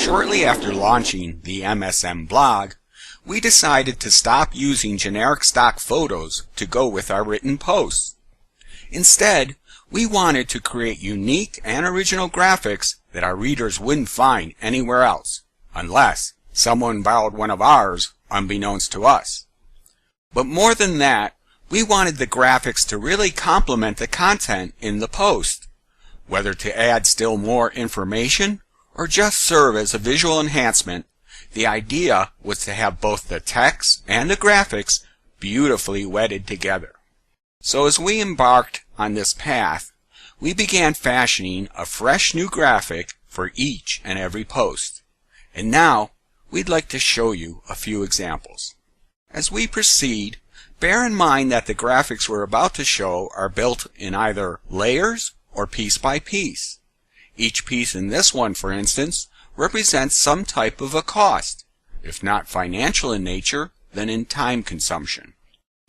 Shortly after launching the MSM blog, we decided to stop using generic stock photos to go with our written posts. Instead, we wanted to create unique and original graphics that our readers wouldn't find anywhere else, unless someone borrowed one of ours unbeknownst to us. But more than that, we wanted the graphics to really complement the content in the post. Whether to add still more information or just serve as a visual enhancement, the idea was to have both the text and the graphics beautifully wedded together. So as we embarked on this path, we began fashioning a fresh new graphic for each and every post. And now, we'd like to show you a few examples. As we proceed, bear in mind that the graphics we're about to show are built in either layers or piece by piece. Each piece in this one, for instance, represents some type of a cost, if not financial in nature, then in time consumption.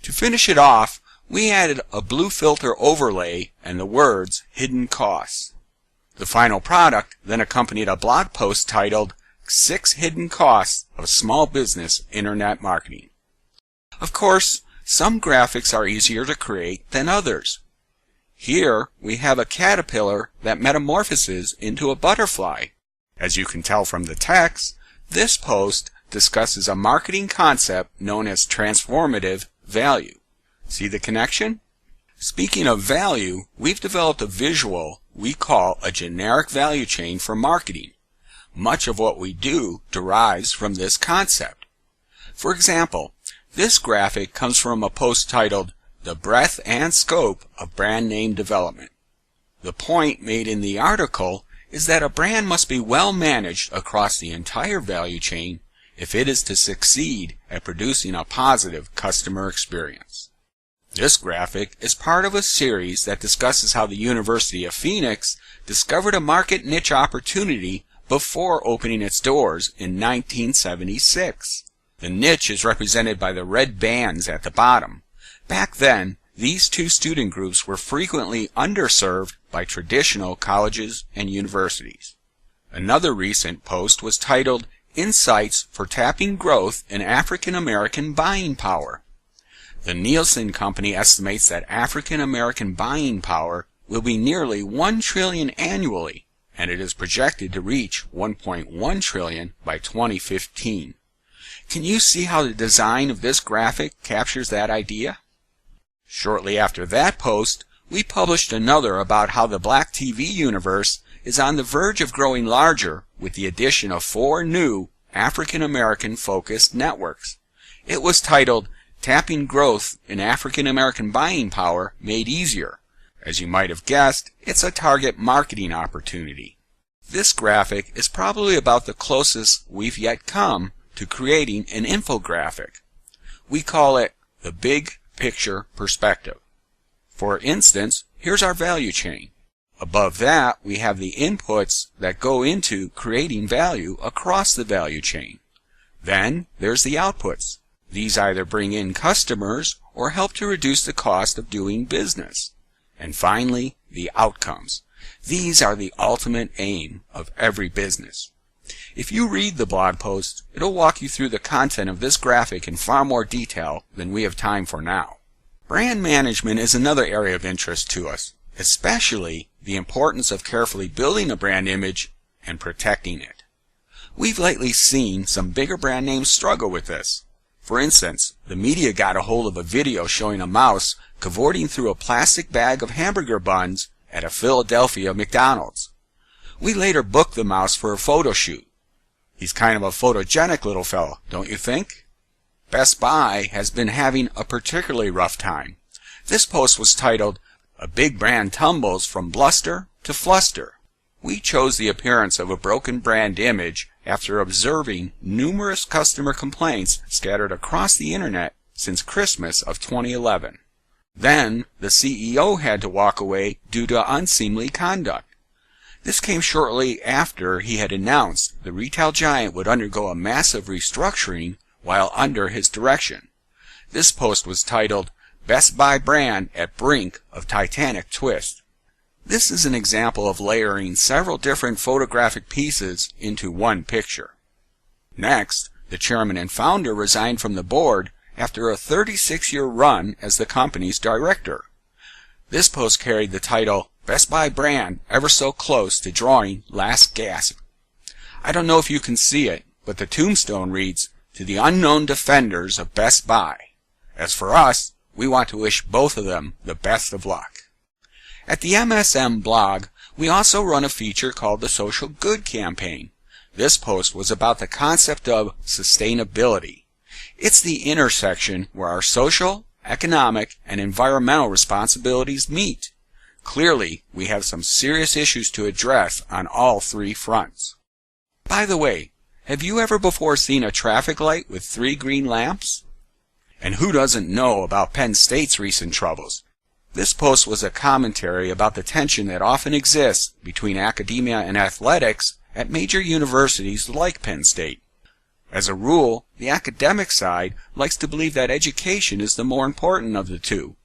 To finish it off, we added a blue filter overlay and the words hidden costs. The final product then accompanied a blog post titled 6 Hidden Costs of Small Business Internet Marketing. Of course, some graphics are easier to create than others. Here we have a caterpillar that metamorphoses into a butterfly. As you can tell from the text, this post discusses a marketing concept known as transformative value. See the connection? Speaking of value, we've developed a visual we call a generic value chain for marketing. Much of what we do derives from this concept. For example, this graphic comes from a post titled The Breadth and Scope of Brand Name Development. The point made in the article is that a brand must be well managed across the entire value chain if it is to succeed at producing a positive customer experience. This graphic is part of a series that discusses how the University of Phoenix discovered a market niche opportunity before opening its doors in 1976. The niche is represented by the red bands at the bottom. Back then, these two student groups were frequently underserved by traditional colleges and universities. Another recent post was titled Insights for Tapping Growth in African American Buying Power. The Nielsen Company estimates that African American buying power will be nearly $1 trillion annually, and it is projected to reach $1.1 trillion by 2015. Can you see how the design of this graphic captures that idea? Shortly after that post, we published another about how the Black TV universe is on the verge of growing larger with the addition of 4 new African American focused networks. It was titled Tapping Growth in African American Buying Power Made Easier. As you might have guessed, it's a target marketing opportunity. This graphic is probably about the closest we've yet come to creating an infographic. We call it the big picture perspective. For instance, here's our value chain. Above that, we have the inputs that go into creating value across the value chain. Then there's the outputs. These either bring in customers or help to reduce the cost of doing business. And finally, the outcomes. These are the ultimate aim of every business. If you read the blog post, it'll walk you through the content of this graphic in far more detail than we have time for now. Brand management is another area of interest to us, especially the importance of carefully building a brand image and protecting it. We've lately seen some bigger brand names struggle with this. For instance, the media got a hold of a video showing a mouse cavorting through a plastic bag of hamburger buns at a Philadelphia McDonald's. We later booked the mouse for a photo shoot. He's kind of a photogenic little fellow, don't you think? Best Buy has been having a particularly rough time. This post was titled, A Big Brand Tumbles from Bluster to Fluster. We chose the appearance of a broken brand image after observing numerous customer complaints scattered across the internet since Christmas of 2011. Then, the CEO had to walk away due to unseemly conduct. This came shortly after he had announced the retail giant would undergo a massive restructuring while under his direction. This post was titled, Best Buy Brand at Brink of Titanic Twist. This is an example of layering several different photographic pieces into one picture. Next, the chairman and founder resigned from the board after a 36-year run as the company's director. This post carried the title, "Best Buy Brand Ever So Close to Drawing Last Gasp." I don't know if you can see it, but the tombstone reads, "To the unknown defenders of Best Buy." As for us, we want to wish both of them the best of luck. At the MSM blog, we also run a feature called the Social Good Campaign. This post was about the concept of sustainability. It's the intersection where our social, economic, and environmental responsibilities meet. Clearly, we have some serious issues to address on all three fronts. By the way, have you ever before seen a traffic light with 3 green lamps? And who doesn't know about Penn State's recent troubles? This post was a commentary about the tension that often exists between academia and athletics at major universities like Penn State. As a rule, the academic side likes to believe that education is the more important of the two.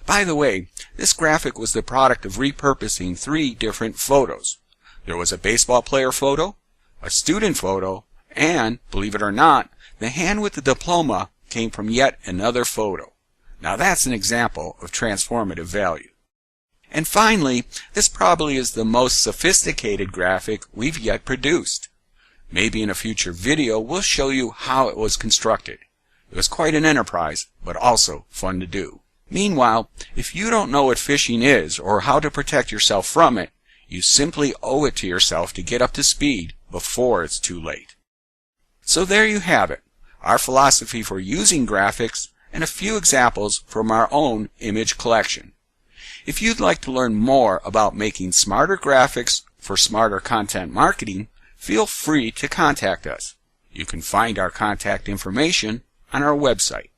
By the way, this graphic was the product of repurposing 3 different photos. There was a baseball player photo, a student photo, and, believe it or not, the hand with the diploma came from yet another photo. Now that's an example of transformative value. And finally, this probably is the most sophisticated graphic we've yet produced. Maybe in a future video we'll show you how it was constructed. It was quite an enterprise, but also fun to do. Meanwhile, if you don't know what phishing is or how to protect yourself from it, you simply owe it to yourself to get up to speed before it's too late. So there you have it, our philosophy for using graphics and a few examples from our own image collection. If you'd like to learn more about making smarter graphics for smarter content marketing, feel free to contact us. You can find our contact information on our website.